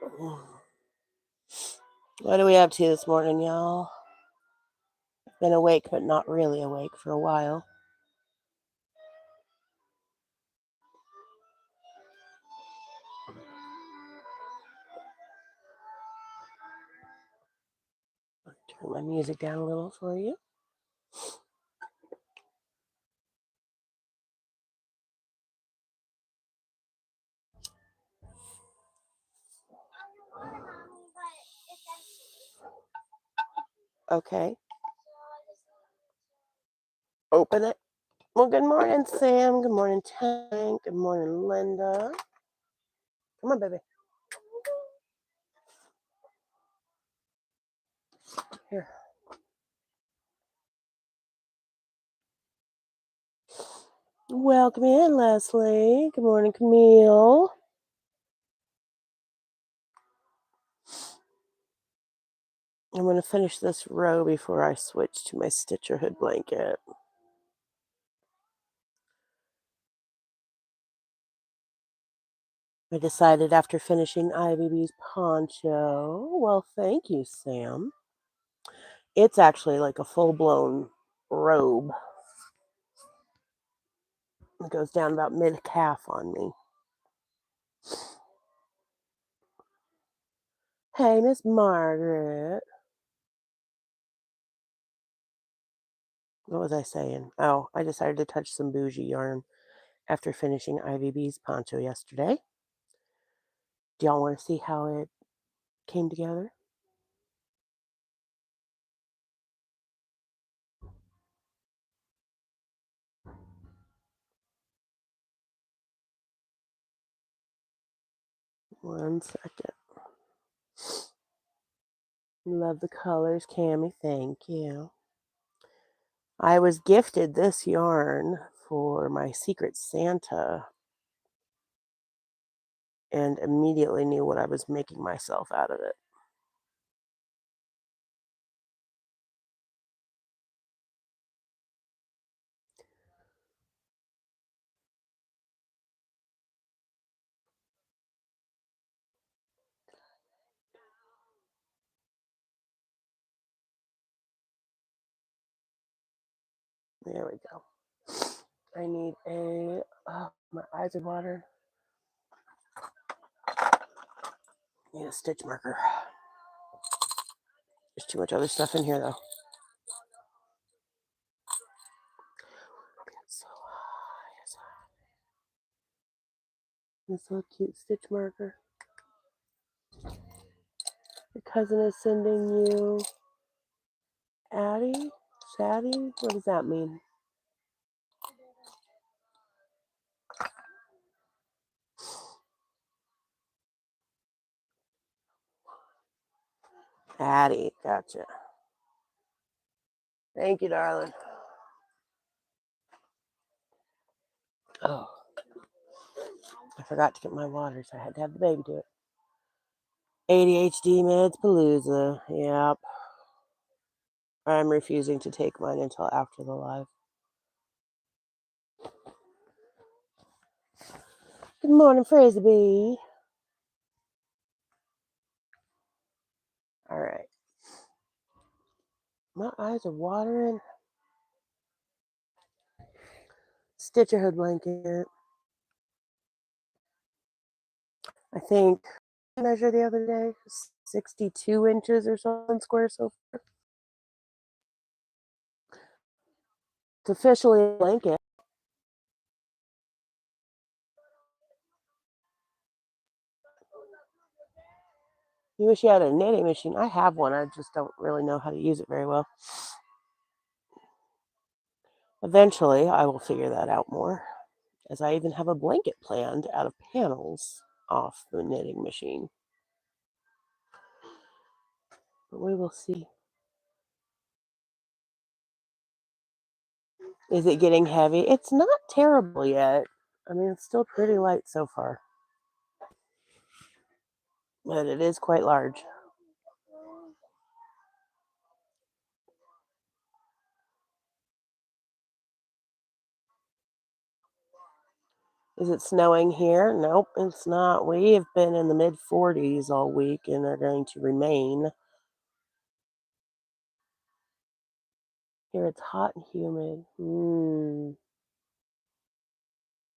What are we up to this morning, y'all? Been awake, but not really awake for a while. Turn my music down a little for you. Okay. Open it. Well, good morning, Sam. Good morning, Tank. Good morning, Linda. Come on, baby. Here. Welcome in, Leslie. Good morning, Camille. I'm going to finish this row before I switch to my Stitcherhood blanket. I decided after finishing Ivy B's poncho. Well, thank you, Sam. It's actually like a full-blown robe. It goes down about mid-calf on me. Hey, Miss Margaret. What was I saying? Oh, I decided to touch some bougie yarn after finishing Ivy B's poncho yesterday. Do y'all want to see how it came together? One second. Love the colors, Cammy. Thank you. I was gifted this yarn for my Secret Santa and immediately knew what I was making myself out of it. There we go. I need a, my eyes are watering. Need a stitch marker. There's too much other stuff in here though. So high. This little cute stitch marker. Your cousin is sending you Addie? Sadie? What does that mean? Addie, gotcha. Thank you, darling. Oh, I forgot to get my water, so I had to have the baby do it. ADHD meds palooza. Yep. I'm refusing to take mine until after the live. Good morning, Frisbee. All right. My eyes are watering. Stitcherhood blanket. I think I measured the other day 62 inches or something square so far. It's officially a blanket. You wish you had a knitting machine. I have one. I just don't really know how to use it very well. Eventually, I will figure that out more, as I even have a blanket planned out of panels off the knitting machine. But we will see. Is it getting heavy? It's not terrible yet. I mean, it's still pretty light so far. But it is quite large. Is it snowing here? Nope, it's not. We have been in the mid-40s all week and are going to remain. Here it's hot and humid.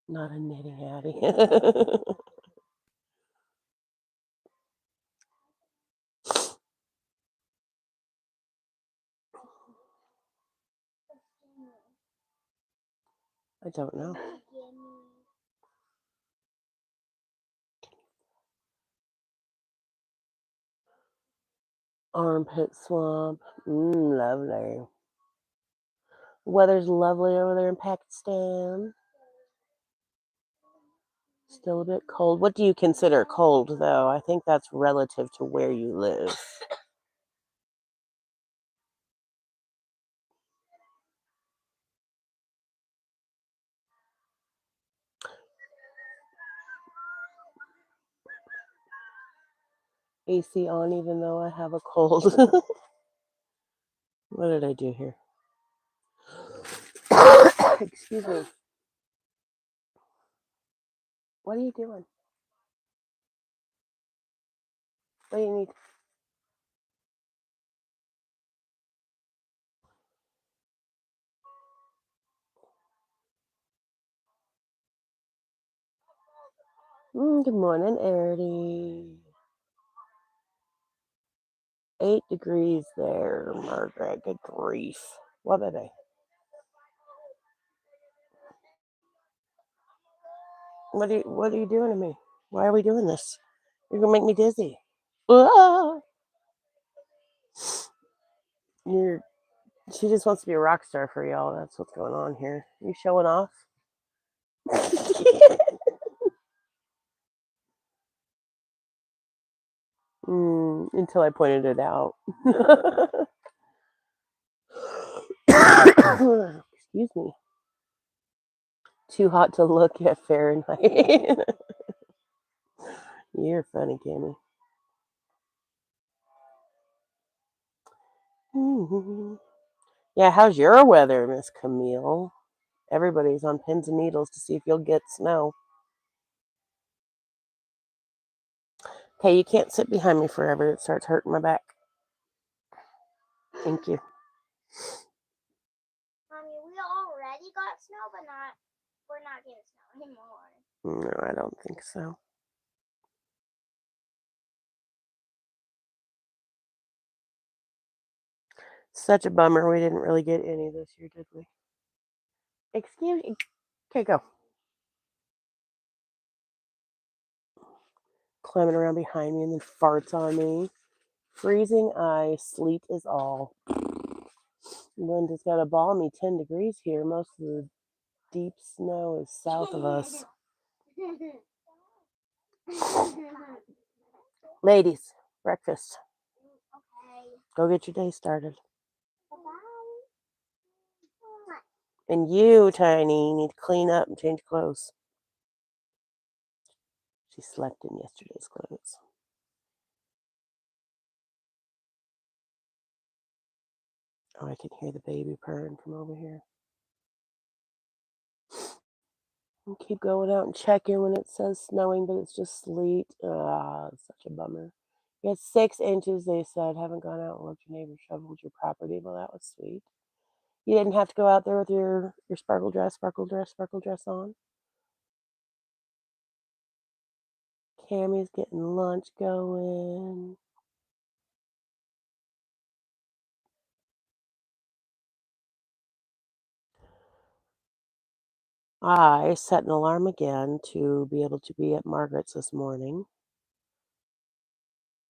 Not a knitting Addie. I don't know. Armpit swamp. Lovely. Weather's lovely over there in Pakistan. Still a bit cold. What do you consider cold, though? I think that's relative to where you live. AC on even though I have a cold. What did I do here? Excuse me. What are you doing? What do you need? Good morning, Erdy. 8 degrees there, Margaret. Good grief. What, baby? What are you doing to me? Why are we doing this? You're gonna make me dizzy. Ah! She just wants to be a rock star for y'all. That's what's going on here. You showing off? Until I pointed it out. Excuse me. Too hot to look at Fahrenheit. You're funny, Camille. Yeah, how's your weather, Miss Camille? Everybody's on pins and needles to see if you'll get snow. Okay, you can't sit behind me forever. It starts hurting my back. Thank you. Mommy, we already got snow, but we're not getting snow anymore. No, I don't think so. Such a bummer we didn't really get any this year, did we? Excuse me. Okay, go. Climbing around behind me and then farts on me. Freezing ice, sleet is all. Linda's got a balmy 10 degrees here. Most of the deep snow is south of us. Ladies, breakfast. Okay. Go get your day started. Bye-bye. And you, Tiny, need to clean up and change clothes. She slept in yesterday's clothes. Oh, I can hear the baby purring from over here. I'll keep going out and checking when it says snowing, but it's just sleet. It's such a bummer. You had 6 inches, they said. Haven't gone out and looked. Your neighbor shoveled your property. Well, that was sweet. You didn't have to go out there with your sparkle dress on. Cammie's getting lunch going. I set an alarm again to be able to be at Margaret's this morning.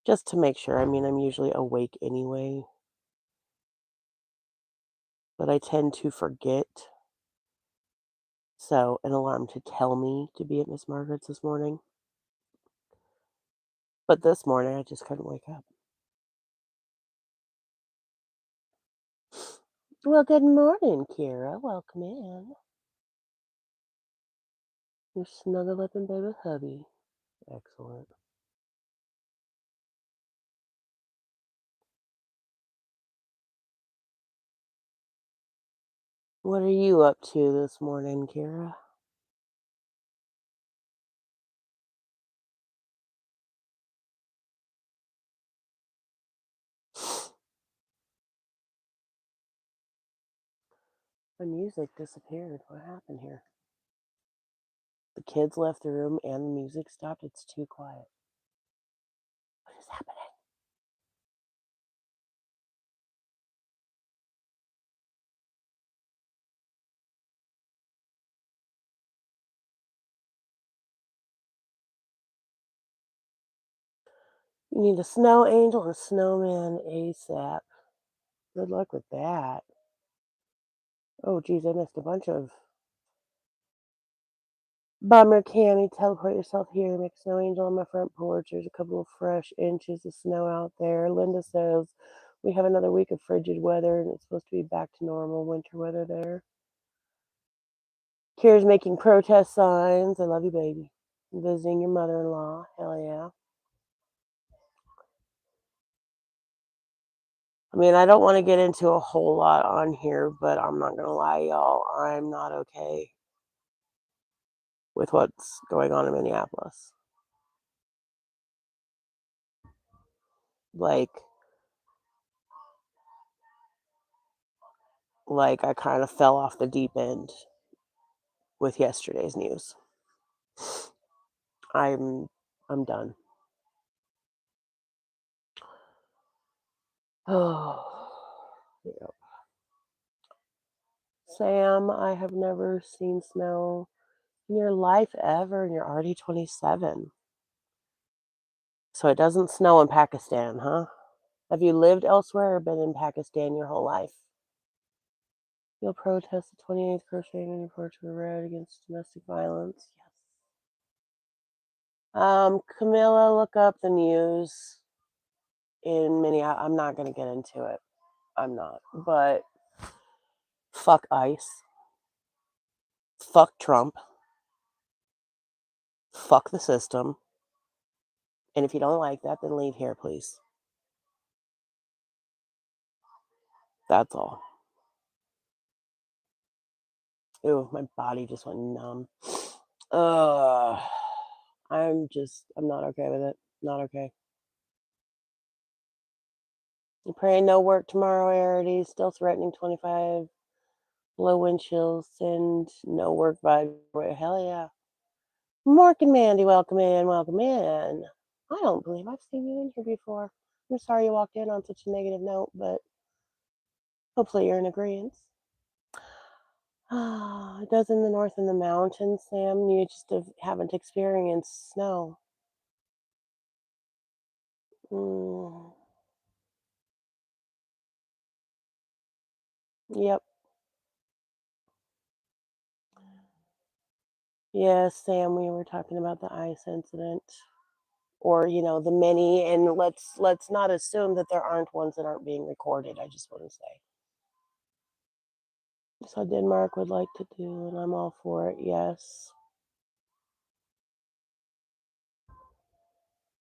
Just to make sure. I mean, I'm usually awake anyway. But I tend to forget. So, an alarm to tell me to be at Miss Margaret's this morning. But this morning, I just couldn't wake up. Well, good morning, Kira. Welcome in. You're snuggle up in bed with hubby. Excellent. What are you up to this morning, Kira? My music disappeared. What happened here? The kids left the room and the music stopped. It's too quiet. What is happening? You need a snow angel and a snowman ASAP. Good luck with that. Oh, geez, I missed a bunch of. Bummer, Cammy, teleport yourself here. Make a snow angel on my front porch. There's a couple of fresh inches of snow out there. Linda says we have another week of frigid weather and it's supposed to be back to normal winter weather there. Kira's making protest signs. I love you, baby. Visiting your mother-in-law. Hell yeah. I mean, I don't want to get into a whole lot on here, but I'm not going to lie, y'all. I'm not okay with what's going on in Minneapolis. Like I kind of fell off the deep end with yesterday's news. I'm done. Oh, yeah. Sam, I have never seen snow in your life ever, and you're already 27. So it doesn't snow in Pakistan, huh? Have you lived elsewhere or been in Pakistan your whole life? You'll protest the 28th crocheting in your porch with red against domestic violence. Yes. Camilla, look up the news in Minneapolis. I'm not going to get into it. I'm not. But fuck ICE. Fuck Trump. Fuck the system. And if you don't like that, then leave here, please. That's all. Ew, my body just went numb. I'm not okay with it. Not okay. I'm praying no work tomorrow, Arity. Still threatening 25 low wind chills and no work vibe. Hell yeah. Mark and Mandy, welcome in, welcome in. I don't believe I've seen you in here before. I'm sorry you walked in on such a negative note, but hopefully you're in agreement. It does in the north in the mountains, Sam. You just haven't experienced snow. Yep. Yes, Sam, we were talking about the ice incident. Or, the many, and let's not assume that there aren't ones that aren't being recorded. I just want to say. So Denmark would like to do, and I'm all for it, yes.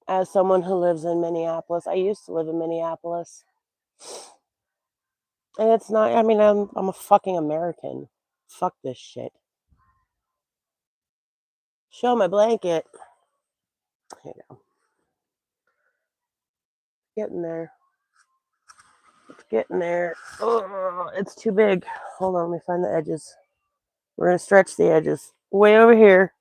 As someone who lives in Minneapolis, I used to live in Minneapolis. And it's not, I mean, I'm a fucking American. Fuck this shit. Show my blanket. Here you go. Getting there. It's getting there. Oh, it's too big. Hold on, let me find the edges. We're gonna stretch the edges. Way over here.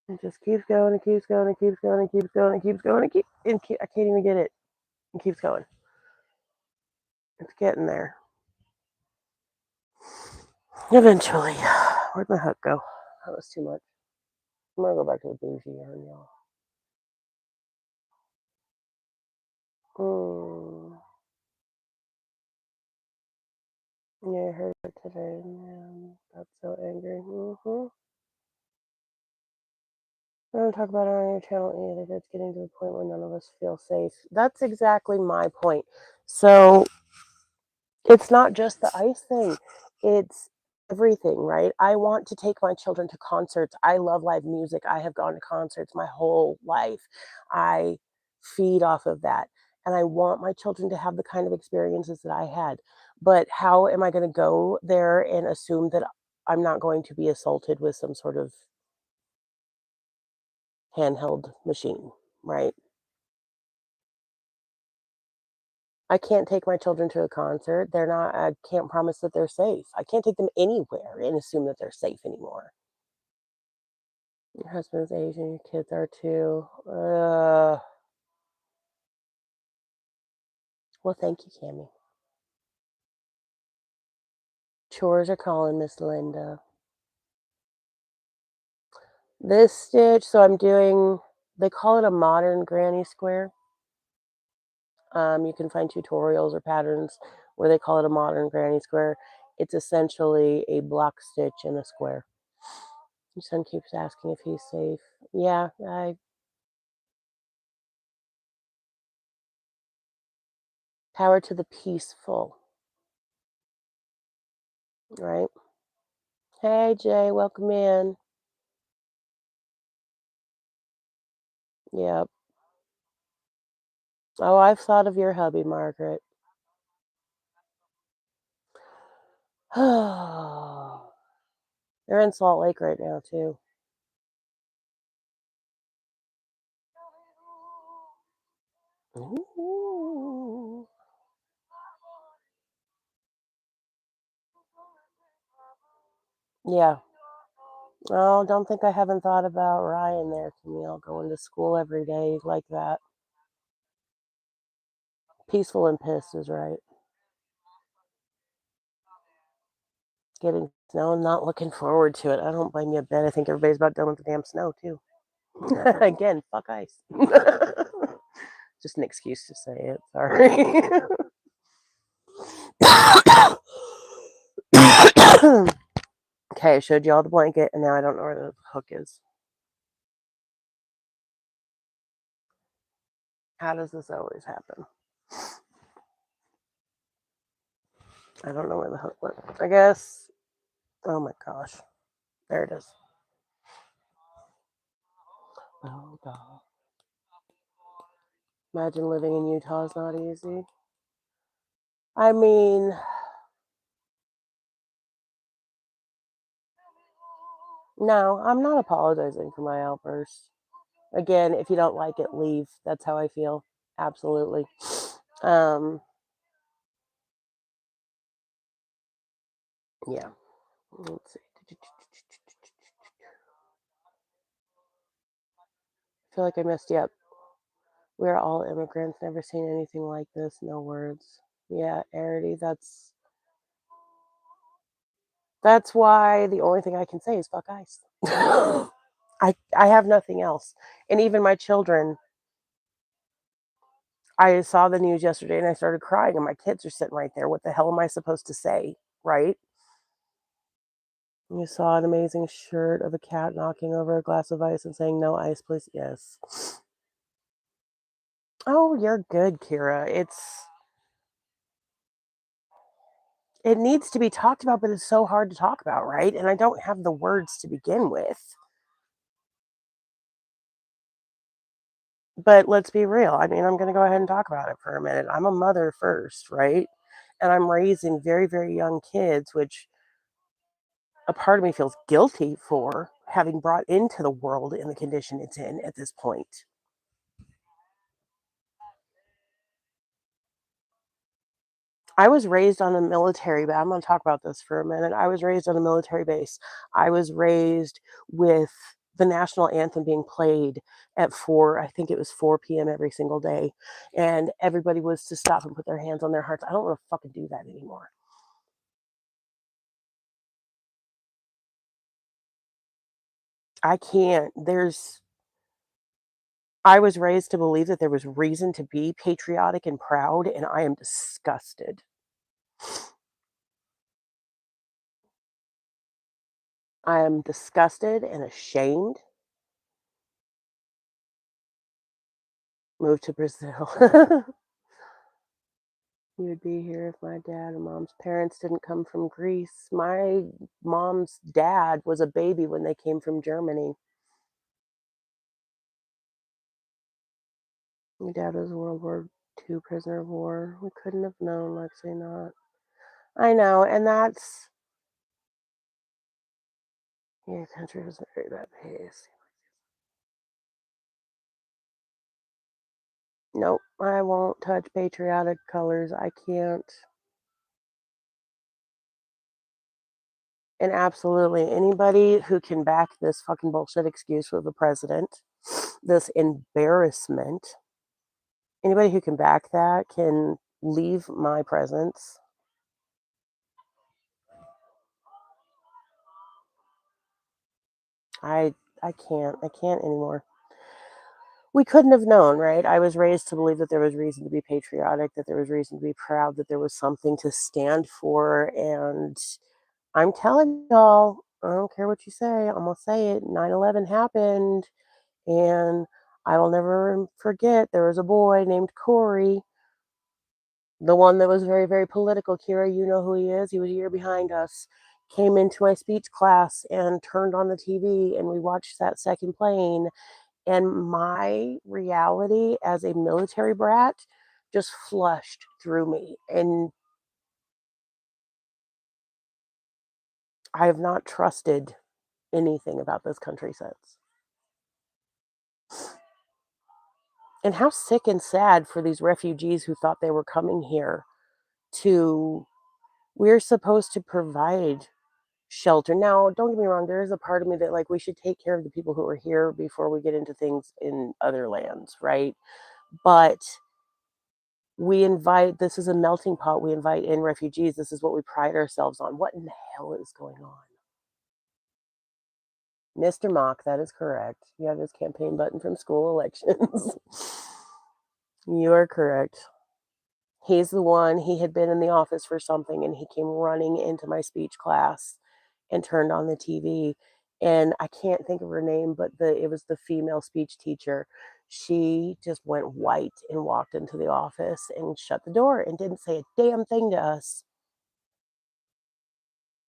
It just keeps going and keeps going and keeps going and keeps going and keeps going and I can't even get it. It keeps going. It's getting there. Eventually. Where'd my hook go? That was too much. I'm gonna go back to the bougie yarn, y'all. Yeah, I heard it today. Man, got so angry. I don't talk about it on your channel either. It's getting to the point where none of us feel safe. That's exactly my point. So it's not just the ice thing. It's everything, right? I want to take my children to concerts. I love live music. I have gone to concerts my whole life. I feed off of that. And I want my children to have the kind of experiences that I had. But how am I going to go there and assume that I'm not going to be assaulted with some sort of handheld machine, right? I can't take my children to a concert. They're not, I can't promise that they're safe. I can't take them anywhere and assume that they're safe anymore. Your husband's Asian, your kids are too. Well, thank you, Camille. Chores are calling, Miss Linda. This stitch, so I'm doing, they call it a modern granny square. You can find tutorials or patterns where they call it a modern granny square. It's essentially a block stitch in a square. Your son keeps asking if he's safe. Yeah, power to the peaceful, right? Hey, Jay, welcome in. Yep. Oh, I've thought of your hubby, Margaret. They're in Salt Lake right now, too. Ooh. Yeah. Oh, don't think I haven't thought about Ryan there, Camille, going to school every day like that. Peaceful and pissed is right. Getting snow, I'm not looking forward to it. I don't blame you a bit. I think everybody's about done with the damn snow, too. Again, fuck ice. Just an excuse to say it. Sorry. Okay, I showed you all the blanket, and now I don't know where the hook is. How does this always happen? I don't know where the hook went. I guess. Oh my gosh. There it is. Oh god. Imagine living in Utah is not easy. I mean, no, I'm not apologizing for my outburst. Again, if you don't like it, leave. That's how I feel. Absolutely. Yeah. Let's see. I feel like I messed you up. We're all immigrants, never seen anything like this. No words. Yeah, Arity, that's why the only thing I can say is fuck ice. I have nothing else. And even my children, I saw the news yesterday and I started crying and my kids are sitting right there. What the hell am I supposed to say? Right? You saw an amazing shirt of a cat knocking over a glass of ice and saying, "No ice, please." Yes. Oh, you're good, Kira. It needs to be talked about, but it's so hard to talk about, right? And I don't have the words to begin with. But let's be real. I mean, I'm going to go ahead and talk about it for a minute. I'm a mother first, right? And I'm raising very, very young kids, which a part of me feels guilty for having brought into the world in the condition it's in at this point. I was raised on a military, but I'm going to talk about this for a minute. I was raised on a military base. I was raised with the national anthem being played at 4, I think it was 4 p.m. every single day. And everybody was to stop and put their hands on their hearts. I don't want to fucking do that anymore. I can't. I was raised to believe that there was reason to be patriotic and proud, and I am disgusted. I am disgusted and ashamed. Moved to Brazil. You would be here if my dad and mom's parents didn't come from Greece. My mom's dad was a baby when they came from Germany. My dad was a World War II prisoner of war. We couldn't have known, Lexi, not. I know, and that's. Your country was very bad pace. Nope, I won't touch patriotic colors. I can't. And absolutely anybody who can back this fucking bullshit excuse with the president, this embarrassment, anybody who can back that can leave my presence. I I can't. I can't anymore. We couldn't have known, right? I was raised to believe that there was reason to be patriotic, that there was reason to be proud, that there was something to stand for. And I'm telling y'all, I don't care what you say, I'm gonna say it. 9/11 happened, and I will never forget there was a boy named Corey, the one that was very, very political. Kira, you know who he is. He was a year behind us. Came into my speech class and turned on the TV, and we watched that second plane. And my reality as a military brat just flushed through me. And I have not trusted anything about this country since. And how sick and sad for these refugees who thought they were coming here to, we're supposed to provide shelter. Now, don't get me wrong, there is a part of me that, like, we should take care of the people who are here before we get into things in other lands, right? But this is a melting pot. We invite in refugees. This is what we pride ourselves on. What in the hell is going on? Mr. Mock, that is correct. You have his campaign button from school elections. You are correct. He's the one, he had been in the office for something and he came running into my speech class and turned on the TV. And I can't think of her name, but it was the female speech teacher. She just went white and walked into the office and shut the door and didn't say a damn thing to us.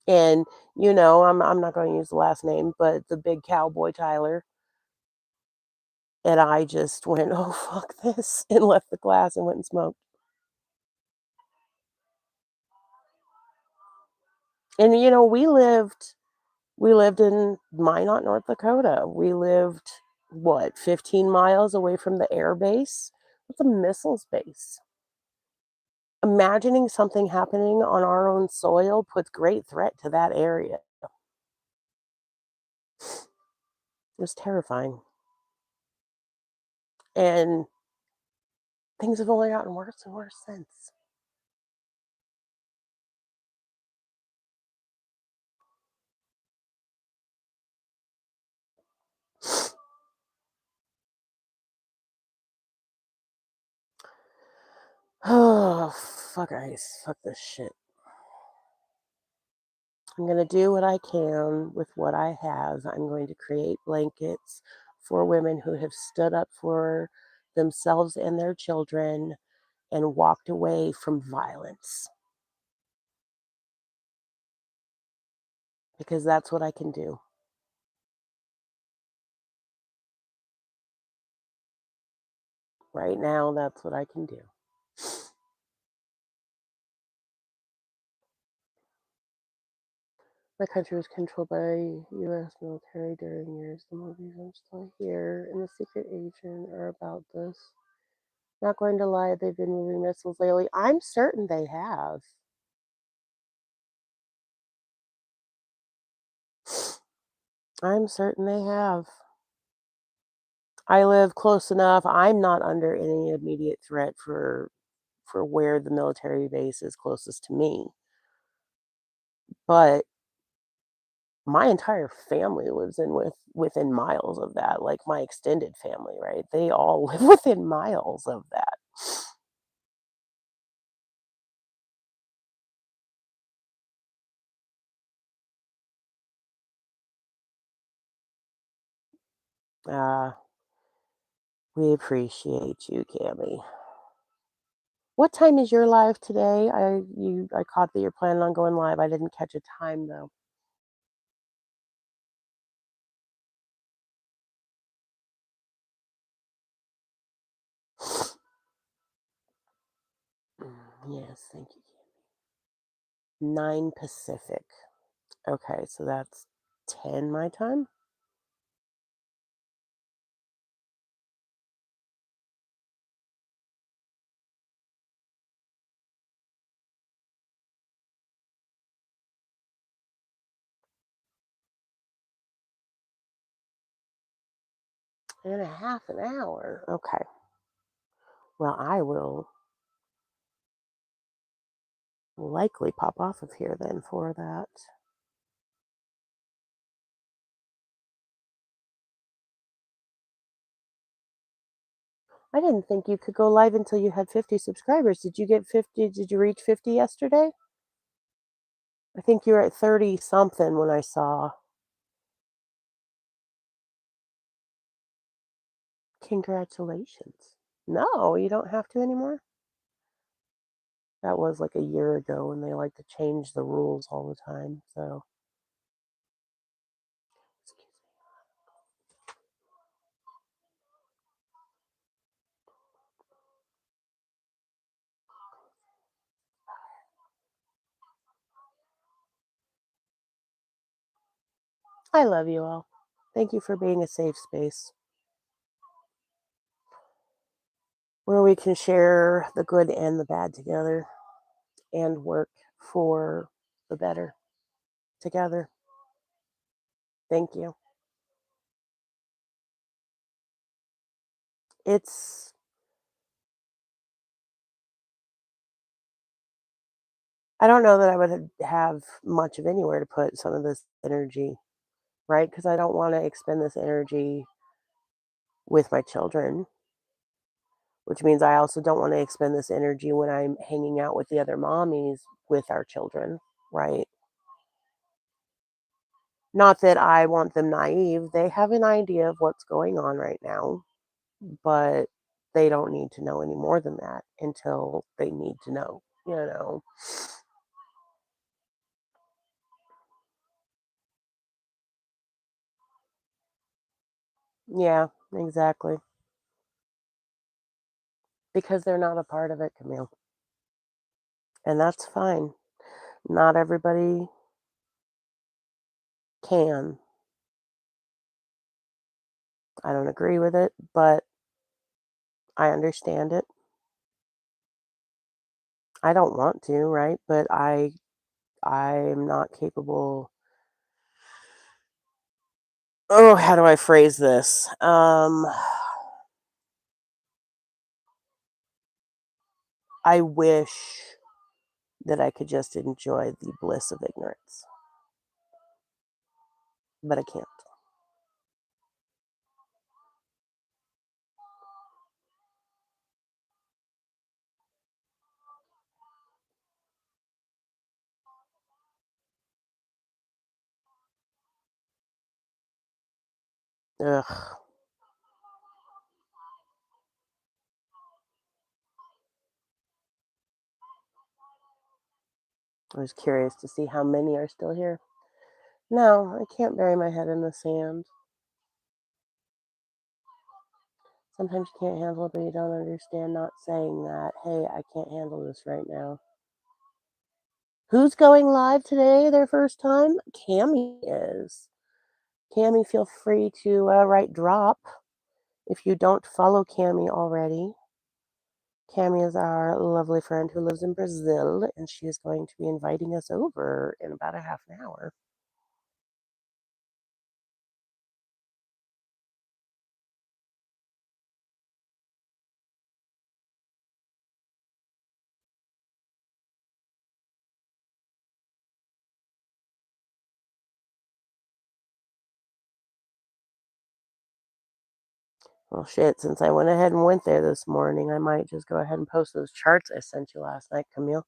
And, I'm not going to use the last name, but the big cowboy Tyler. And I just went, oh, fuck this, and left the class and went and smoked. And, we lived in Minot, North Dakota. We lived, what, 15 miles away from the air base? It's a missiles base. Imagining something happening on our own soil puts great threat to that area. It was terrifying. And things have only gotten worse and worse since. Oh, fuck ice. Fuck this shit. I'm going to do what I can with what I have. I'm going to create blankets for women who have stood up for themselves and their children and walked away from violence. Because that's what I can do. Right now, that's what I can do. My country was controlled by U.S. military during years. The movies I'm still here and the secret agent are about this. Not going to lie, they've been moving missiles lately. I'm certain they have. I'm certain they have. I live close enough. I'm not under any immediate threat for where the military base is closest to me. But my entire family lives within miles of that, like my extended family, right? They all live within miles of that. Uh, we appreciate you, Cammy. What time is your live today? I caught that you're planning on going live. I didn't catch a time though. Yes, thank you, Cammy. 9 Pacific. Okay, so that's 10 my time. In a half an hour. Okay. Well, I will likely pop off of here then for that. I didn't think you could go live until you had 50 subscribers. Did you get 50? Did you reach 50 yesterday? I think you were at 30 something when I saw. Congratulations. No, you don't have to anymore. That was like a year ago and they like to change the rules all the time. So, excuse me. I love you all. Thank you for being a safe space where we can share the good and the bad together and work for the better together. Thank you. It's, I don't know that I would have much of anywhere to put some of this energy, right? Because I don't want to expend this energy with my children, which means I also don't want to expend this energy when I'm hanging out with the other mommies with our children, right? Not that I want them naive. They have an idea of what's going on right now, but they don't need to know any more than that until they need to know, you know? Yeah, exactly. Because they're not a part of it, Camille. And that's fine. Not everybody can. I don't agree with it, but I understand it. I don't want to, right? But I'm not capable. Oh, how do I phrase this? I wish that I could just enjoy the bliss of ignorance, but I can't. Ugh. I was curious to see how many are still here. No, I can't bury my head in the sand. Sometimes you can't handle it, but you don't understand not saying that. Hey, I can't handle this right now. Who's going live today, their first time? Cammy is. Cammy, feel free to write drop if you don't follow Cammy already. Cammy is our lovely friend who lives in Brazil, and she is going to be inviting us over in about a half an hour. Well, shit, since I went ahead and went there this morning, I might just go ahead and post those charts I sent you last night, Camille.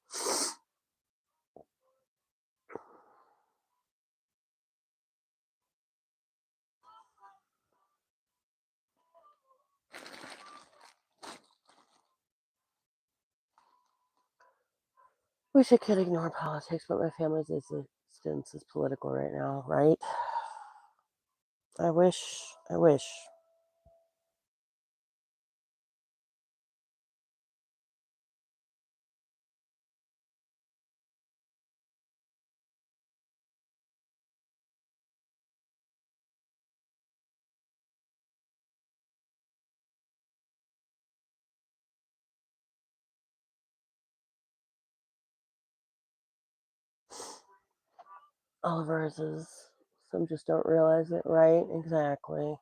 Wish I could ignore politics, but my family's existence is political right now, right? I wish. I wish. Oliver's is, some just don't realize it, right? Exactly.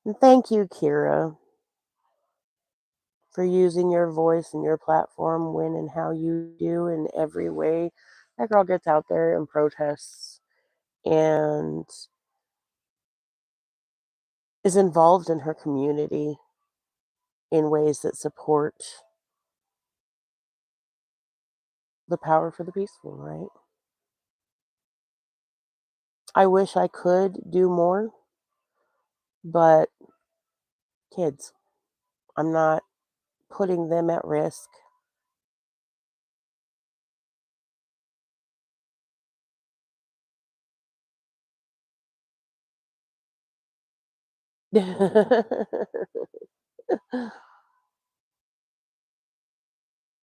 And thank you, Kira, for using your voice and your platform when and how you do in every way. That girl gets out there and protests and is involved in her community in ways that support the power for the peaceful, right? I wish I could do more, but kids, I'm not putting them at risk.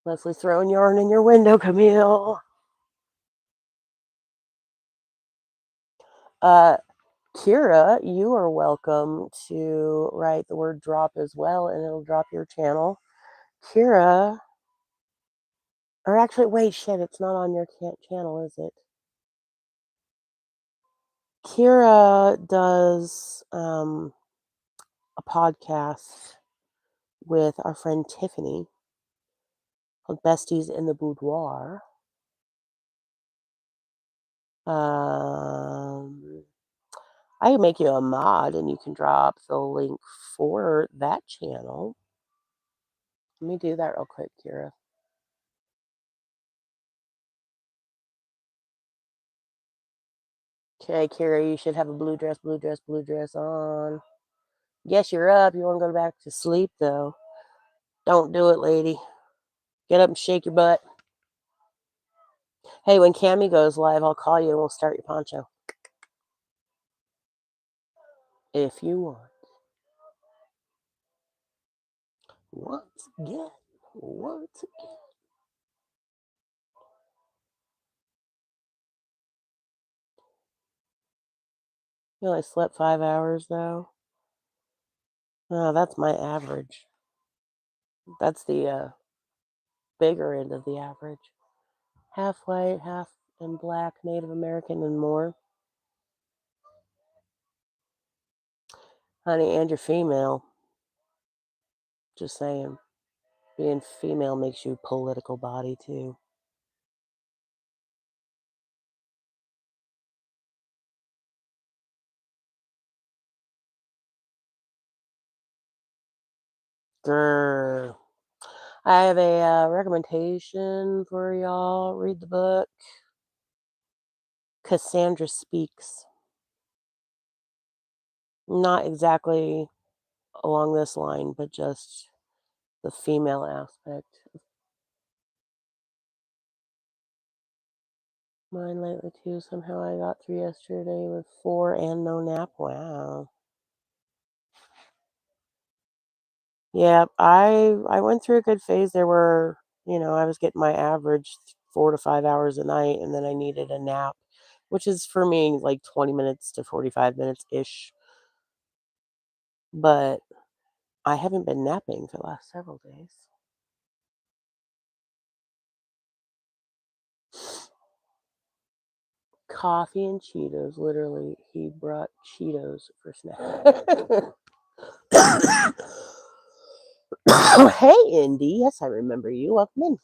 Leslie's throwing yarn in your window, Camille. Kira, you are welcome to write the word drop as well, and it'll drop your channel. Kira, or actually, wait, shit, it's not on your channel, is it? Kira does a podcast with our friend Tiffany called Besties in the Boudoir. I can make you a mod and you can drop the link for that channel. Let me do that real quick, Kira. Okay, Kira, you should have a blue dress on. Yes, you're up. You want to go back to sleep, though. Don't do it, lady. Get up and shake your butt. Hey, when Camille goes live, I'll call you and we'll start your poncho. If you want. Once again. Once again. You only slept 5 hours, though. Oh, that's my average. That's the bigger end of the average. Half white, half in black, Native American, and more. Honey, and you're female. Just saying. Being female makes you political body, too. Grr. I have a recommendation for y'all. Read the book. Cassandra Speaks. Not exactly along this line, but just the female aspect. Mine lately, too. Somehow I got through yesterday with 4 and no nap. Wow. Yeah, I went through a good phase. There were, I was getting my average 4 to 5 hours a night, and then I needed a nap, which is for me like 20 minutes to 45 minutes ish. But I haven't been napping for the last several days. Coffee and Cheetos. Literally, he brought Cheetos for snack. Hey, Indy. Yes, I remember you. Welcome in.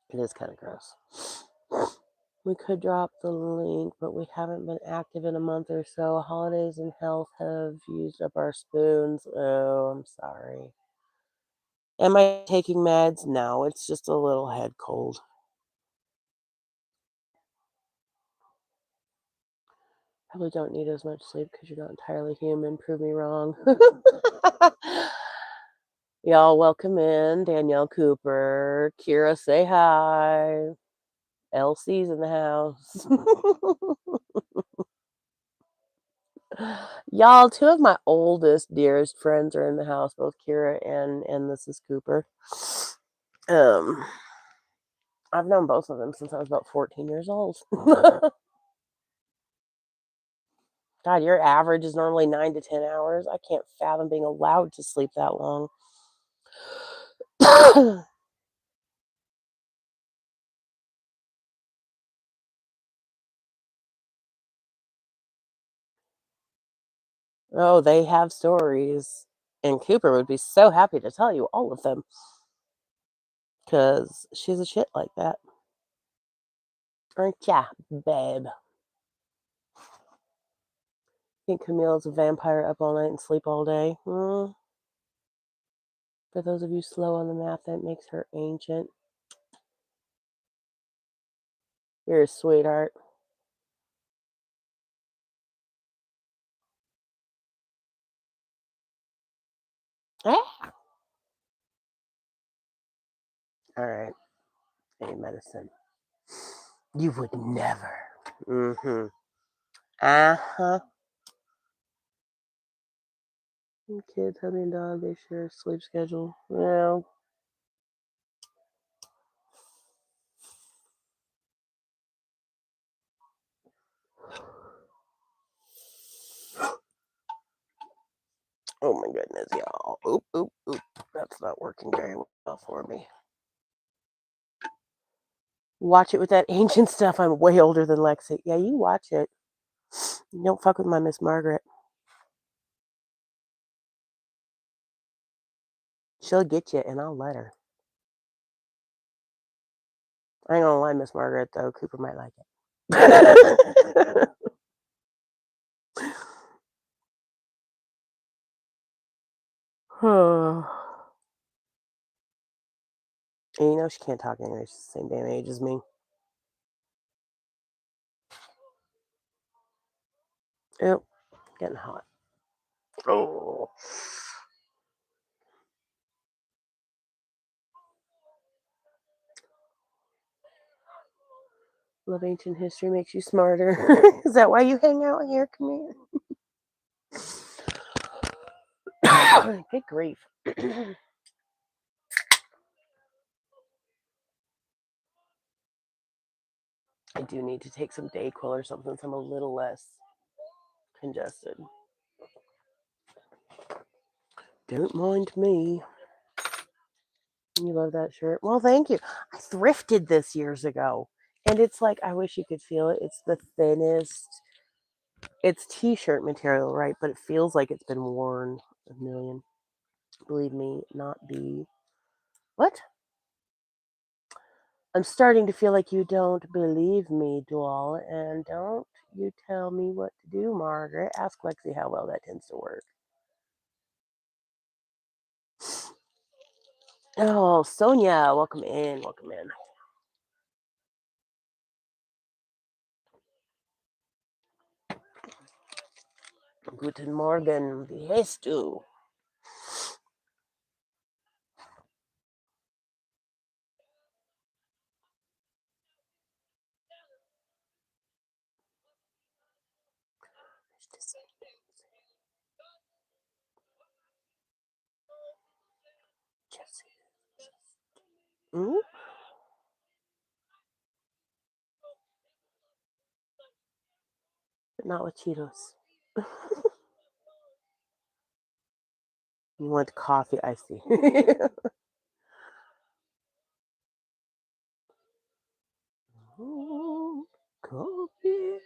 It is kind of gross. We could drop the link, but we haven't been active in a month or so. Holidays and health have used up our spoons. Oh, I'm sorry. Am I taking meds? No, it's just a little head cold. Probably don't need as much sleep because you're not entirely human. Prove me wrong. Y'all, welcome in. Danielle Cooper. Kira, say hi. Elsie's in the house. Y'all, 2 of my oldest, dearest friends are in the house, both Kira and this is Cooper. I've known both of them since I was about 14 years old. God, your average is normally 9 to 10 hours. I can't fathom being allowed to sleep that long. Oh, they have stories. And Cooper would be so happy to tell you all of them. Because she's a shit like that. Aren't ya, babe? Think Camille's a vampire up all night and sleep all day? For those of you slow on the math, that makes her ancient. You're a sweetheart. Ah! All right. Any medicine. You would never. Mm-hmm. Uh-huh. Kids, hubby and dog, they share a sleep schedule. Well, oh my goodness, y'all. Oop, oop, oop. That's not working very well for me. Watch it with that ancient stuff. I'm way older than Lexi. Yeah, you watch it. Don't fuck with my Miss Margaret. She'll get you, and I'll let her. I ain't gonna lie, Miss Margaret, though. Cooper might like it. And you know she can't talk English. She's the same damn age as me. Ew, getting hot. Oh. Love ancient history makes you smarter. Is that why you hang out here, Camille? Good grief. I do need to take some Dayquil or something so I'm a little less congested. Don't mind me. You love that shirt? Well, thank you. I thrifted this years ago. And it's like, I wish you could feel it. It's the thinnest. It's t-shirt material, right? But it feels like it's been worn a million. Believe me, not the... What? I'm starting to feel like you don't believe me, doll. And don't you tell me what to do, Margaret. Ask Lexi how well that tends to work. Oh, Sonia, welcome in. Welcome in. Guten Morgen. Wie heißt du? Mm? But not with Cheetos. You want coffee? I see. Coffee.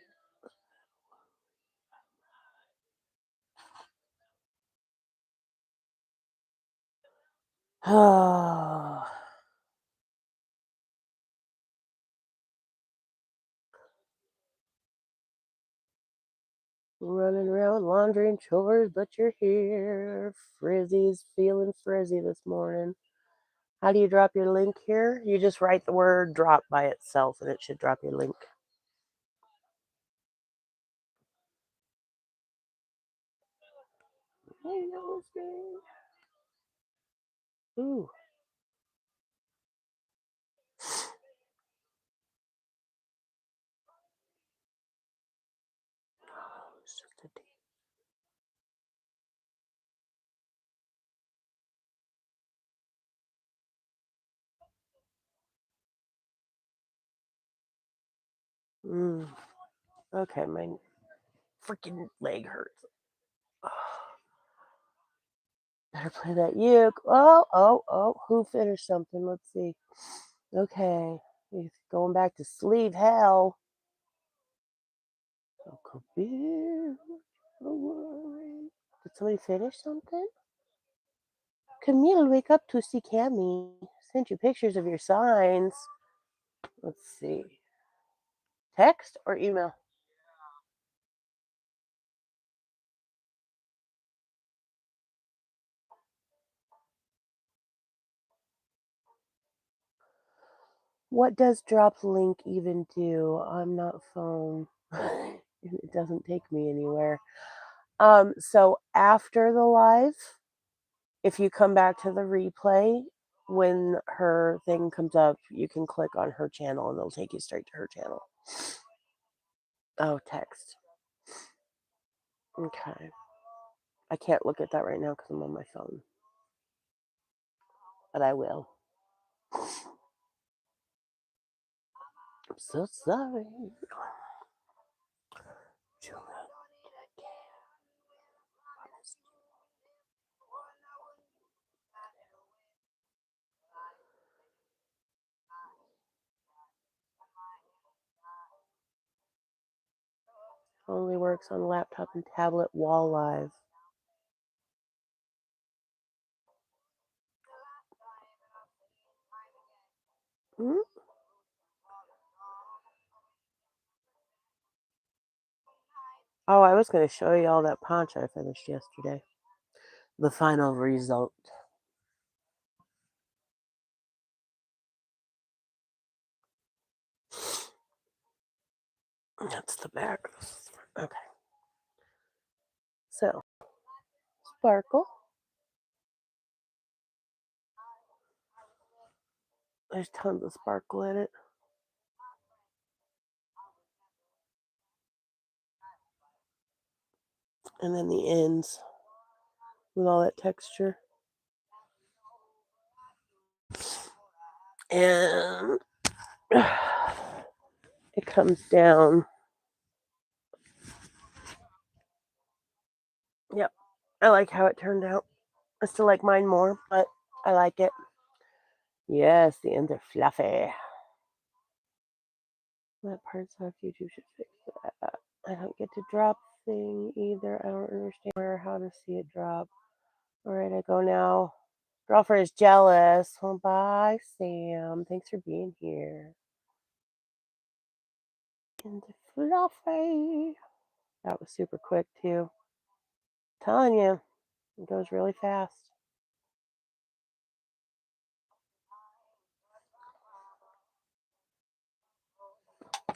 Oh. Running around laundry and chores, but you're here. Frizzy's feeling frizzy this morning. How do you drop your link here? You just write the word drop by itself and it should drop your link. Ooh. It's just a Okay, my freaking leg hurts. Better play that uke. Oh. Who finished something? Let's see. Okay. He's going back to sleep hell. Oh, could be. Did somebody finish something? Camille, wake up to see Camille. Sent you pictures of your signs. Let's see. Text or email? What does drop link even do? I'm not phone. It doesn't take me anywhere. So after the live, if you come back to the replay, when her thing comes up, you can click on her channel and it'll take you straight to her channel. Oh, text. Okay. I can't look at that right now because I'm on my phone. But I will. I'm so sorry. Only works on laptop and tablet while live. Hmm? Oh, I was going to show you all that poncho I finished yesterday. The final result. That's the back. Okay. So, sparkle. There's tons of sparkle in it. And then the ends with all that texture. And it comes down. Yep. I like how it turned out. I still like mine more, but I like it. Yes, the ends are fluffy. That part's off. YouTube should fix that. I don't get to drop thing either. I don't understand where how to see it drop. All right, I go now. Girlfriend is jealous. Well, bye, Sam. Thanks for being here. And fluffy. That was super quick too. Telling you, it goes really fast.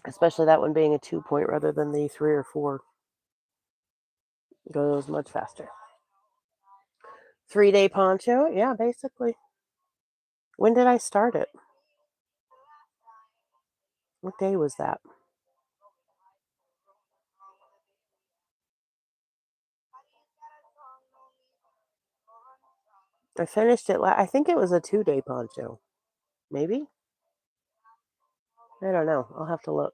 Especially that one being a 2-point rather than the 3 or 4. It goes much faster. 3-day poncho? Yeah, basically. When did I start it? What day was that? I finished it. I think it was a 2-day poncho. Maybe? I don't know. I'll have to look.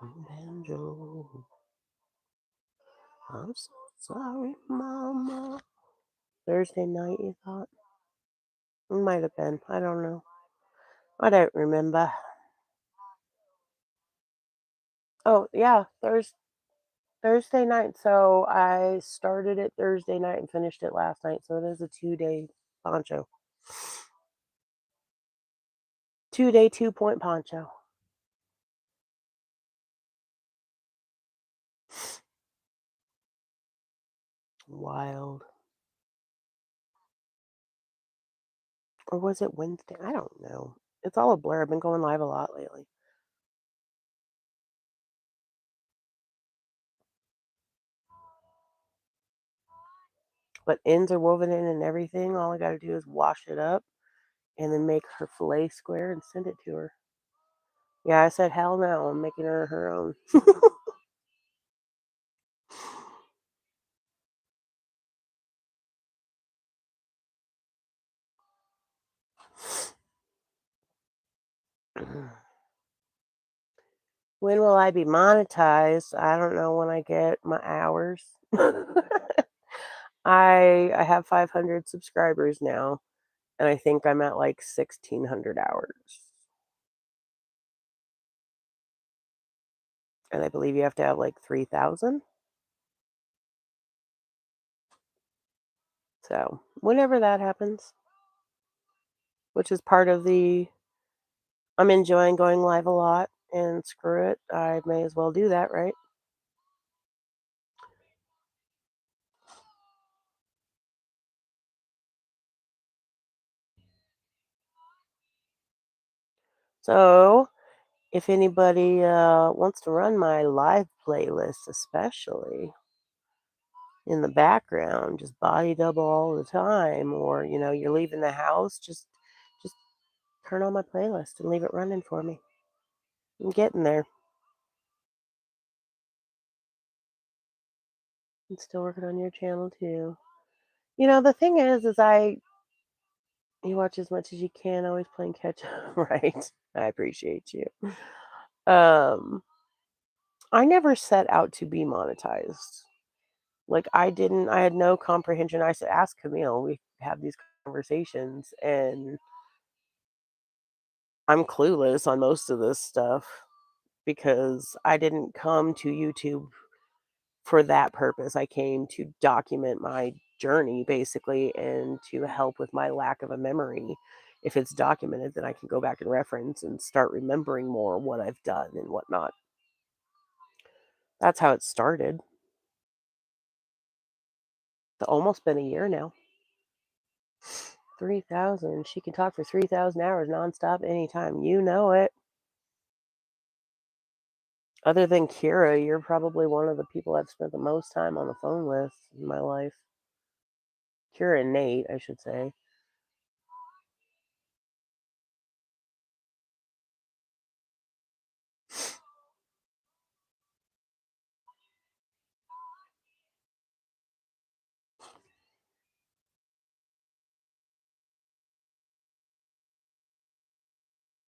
Banjo. I'm so sorry, Mama. Thursday night, you thought? It might have been. I don't know. I don't remember. Oh, yeah. Thursday night. So I started it Thursday night and finished it last night. So it is a 2-day poncho. 2-day, 2-point poncho. Wild. Or was it Wednesday? I don't know. It's all a blur. I've been going live a lot lately. But ends are woven in and everything. All I got to do is wash it up and then make her fillet square and send it to her. Yeah, I said, hell no. I'm making her her own. When will I be monetized? I don't know when I get my hours. I have 500 subscribers now, and I think I'm at like 1,600 hours. And I believe you have to have like 3,000. So, whenever that happens, which is part of I'm enjoying going live a lot, and screw it, I may as well do that, right? So, if anybody wants to run my live playlist, especially in the background, just body double all the time, or you're leaving the house, just turn on my playlist and leave it running for me. I'm getting there. I'm still working on your channel too. The thing is you watch as much as you can, always playing catch up, right? I appreciate you. I never set out to be monetized. Like I had no comprehension. I said, ask Camille. We have these conversations, and I'm clueless on most of this stuff because I didn't come to YouTube for that purpose. I came to document my journey basically and to help with my lack of a memory. If it's documented, then I can go back and reference and start remembering more what I've done and whatnot. That's how it started. It's almost been a year now. 3,000. She can talk for 3,000 hours nonstop anytime. You know it. Other than Kira, you're probably one of the people I've spent the most time on the phone with in my life. Kira and Nate, I should say.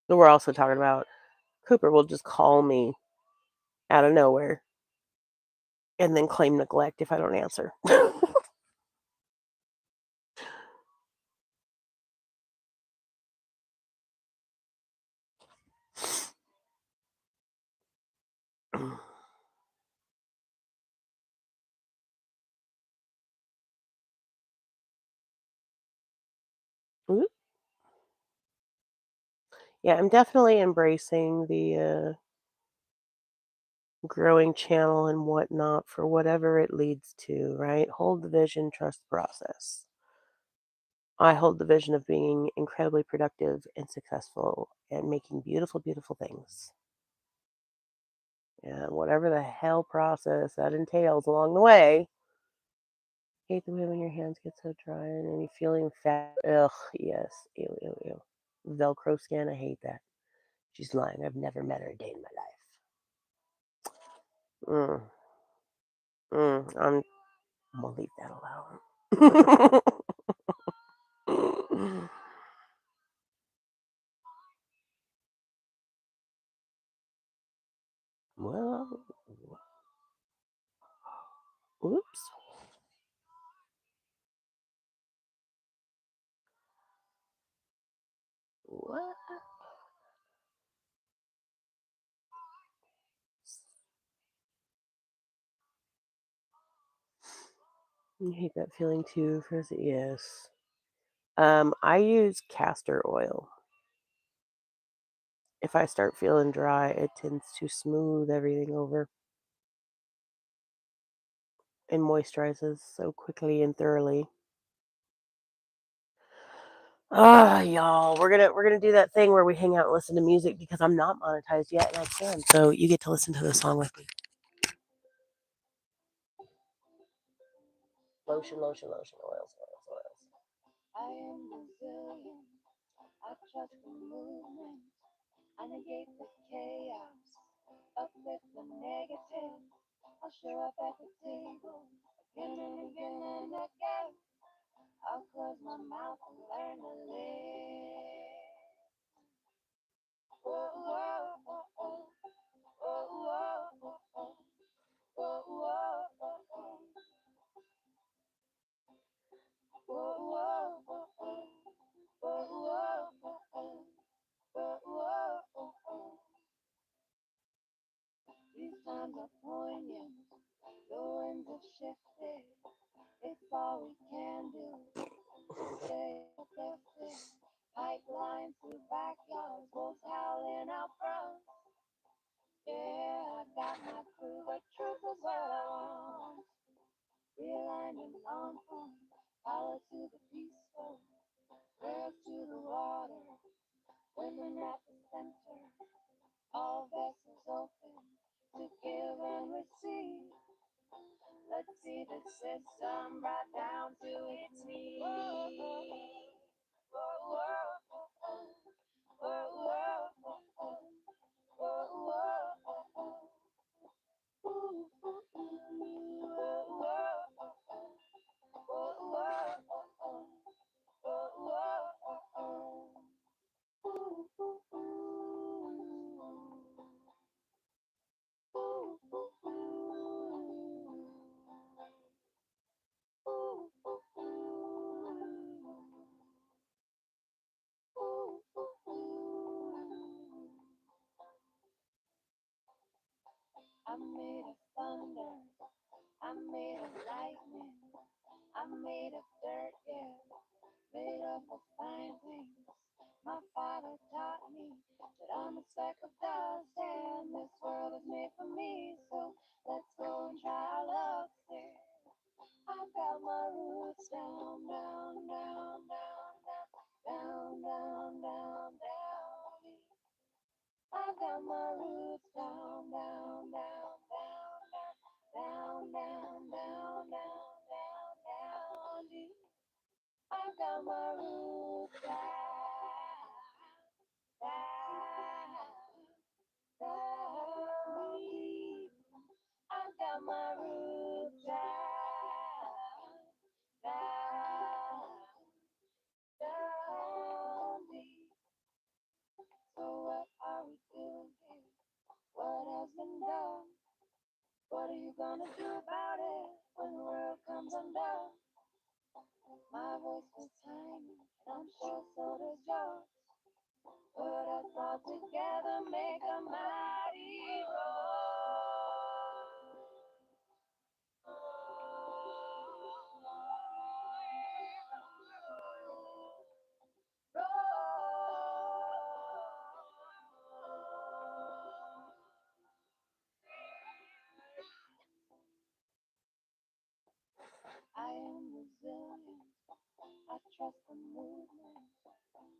But we're also talking about Cooper will just call me out of nowhere and then claim neglect if I don't answer. Yeah, I'm definitely embracing the growing channel and whatnot for whatever it leads to, right? Hold the vision, trust the process. I hold the vision of being incredibly productive and successful and making beautiful, beautiful things. And whatever the hell process that entails along the way. Hate the way when your hands get so dry and then you feeling fat. Ugh, yes. Ew, ew, ew. Velcro skin, I hate that. She's lying. I've never met her a day in my life. I'm gonna leave that alone. Well, oops. What? You hate that feeling too, yes. I use castor oil. If I start feeling dry, it tends to smooth everything over and moisturizes so quickly and thoroughly. Y'all, we're gonna do that thing where we hang out and listen to music because I'm not monetized yet and I can. So you get to listen to the song with me. Lotion, lotion, lotion, oils, oils, oils. I am Brazilian. I trust the movement. I negate the chaos. Uplift the negative. I'll show up at the table again and again and again. I'll close my mouth and learn to live. Whoa, whoa, whoa, whoa. Whoa, whoa, whoa, whoa. Whoa, whoa, whoa, whoa. Whoa, whoa, whoa, whoa. Whoa, whoa, whoa, whoa. Whoa, whoa, whoa, whoa. These times are poignant. The winds have shifted. It's all we can do. this sun brought down to its knees. Whoa, whoa, whoa, whoa, whoa, whoa, ooh, ooh, whoa, whoa, whoa, ooh, ooh, I'm made of thunder, I'm made of lightning, I'm made of dirt, yeah, made of the fine things. My father taught me that I'm a speck of dust and this world is made for me. So let's go and try our luck there. I've got my roots down, down, down, down, down, down, down, down, down. I've got my roots down, down, down, down, down, down, down, down, down, down, deep. I've got my roots down, down, down, deep. I've got my roots down, down, down, deep. So what are we doing here? What has been done? What are you gonna do about it when the world comes undone? My voice was tiny, and I'm sure so does yours. Put us all together, make a mighty roar. I am resilient, I trust the movement,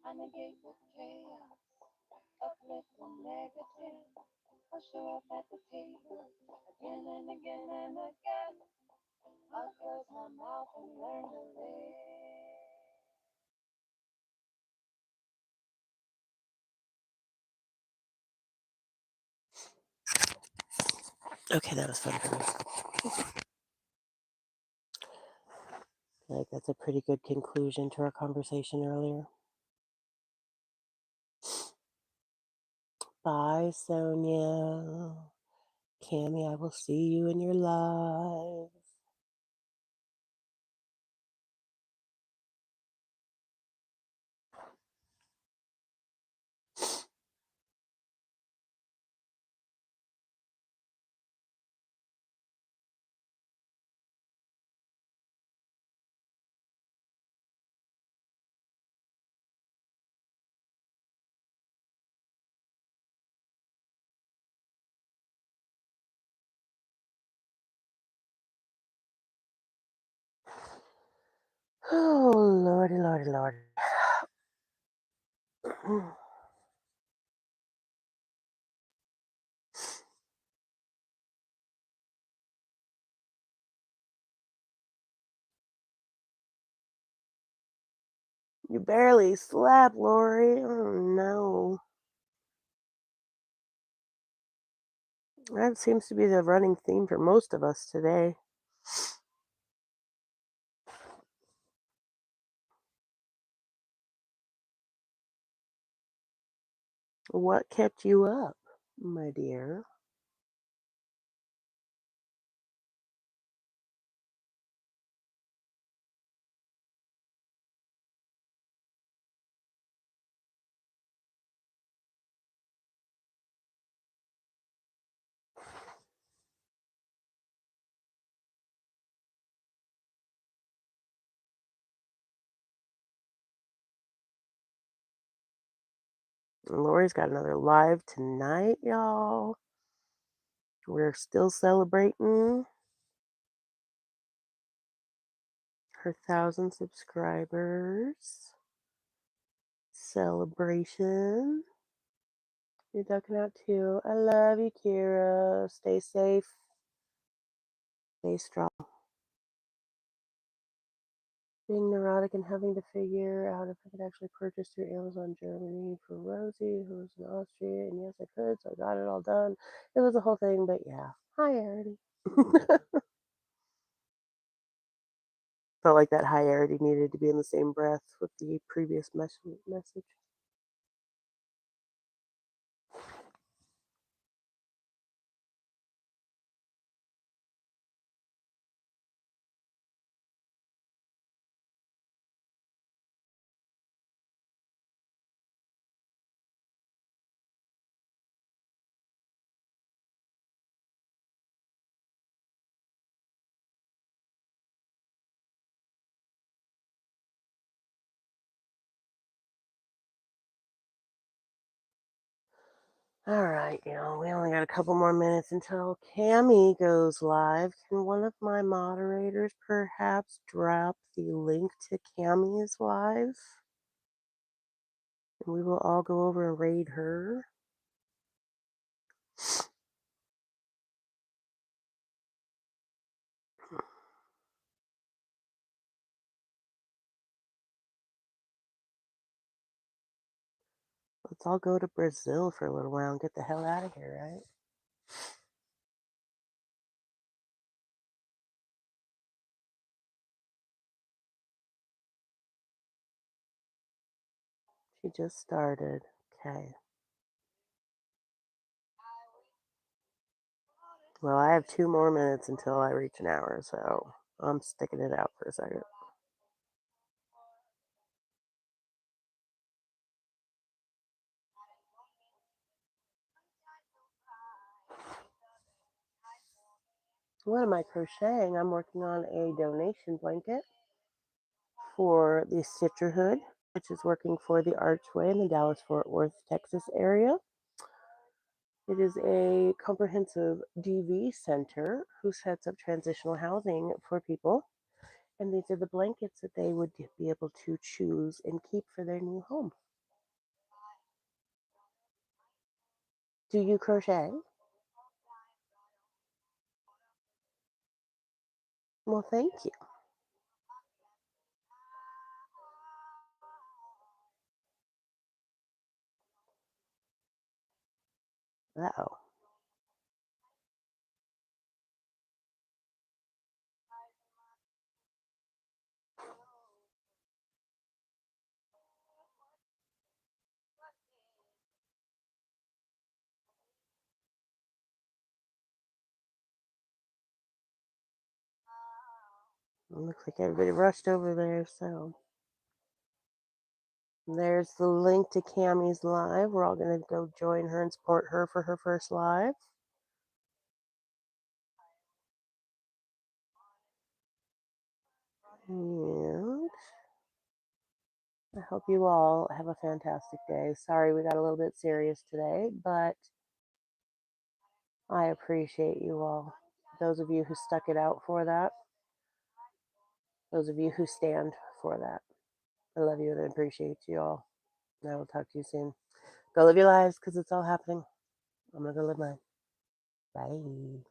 I negate the chaos, uplift the negative. I'll show up at the table again and again and again. I'll close my mouth and learn to live. Okay, that was fun for me. I feel like that's a pretty good conclusion to our conversation earlier. Bye, Sonia. Cammy, I will see you in your live. Oh, lordy, lordy, lordy. You barely slept, Lori. Oh, no. That seems to be the running theme for most of us today. What kept you up, my dear? Lori's got another live tonight, y'all. We're still celebrating her 1,000 subscribers celebration. You're ducking out too. I love you, Kira. Stay safe. Stay strong. being neurotic and having to figure out if I could actually purchase through Amazon Germany for Rosie, who's in Austria. And yes, I could, so I got it all done. It was a whole thing, but yeah. Hi, Arity. Felt like that hierarchy needed to be in the same breath with the previous message. All right, we only got a couple more minutes until Camille goes live. Can one of my moderators perhaps drop the link to Camille's live? And we will all go over and raid her. Let's all go to Brazil for a little while and get the hell out of here, right? She just started. Okay. Well, I have 2 more minutes until I reach an hour, so I'm sticking it out for a second. What am I crocheting? I'm working on a donation blanket for the Stitcherhood, which is working for the Archway in the Dallas-Fort Worth, Texas area. It is a comprehensive DV center who sets up transitional housing for people. And these are the blankets that they would be able to choose and keep for their new home. Do you crochet? Well, thank you. Uh-oh. It looks like everybody rushed over there, so there's the link to Cammie's live. We're all going to go join her and support her for her first live. And I hope you all have a fantastic day. Sorry we got a little bit serious today, but I appreciate you all. Those of you who stuck it out for that, those of you who stand for that. I love you and I appreciate you all. And I will talk to you soon. Go live your lives because it's all happening. I'm going to go live mine. Bye.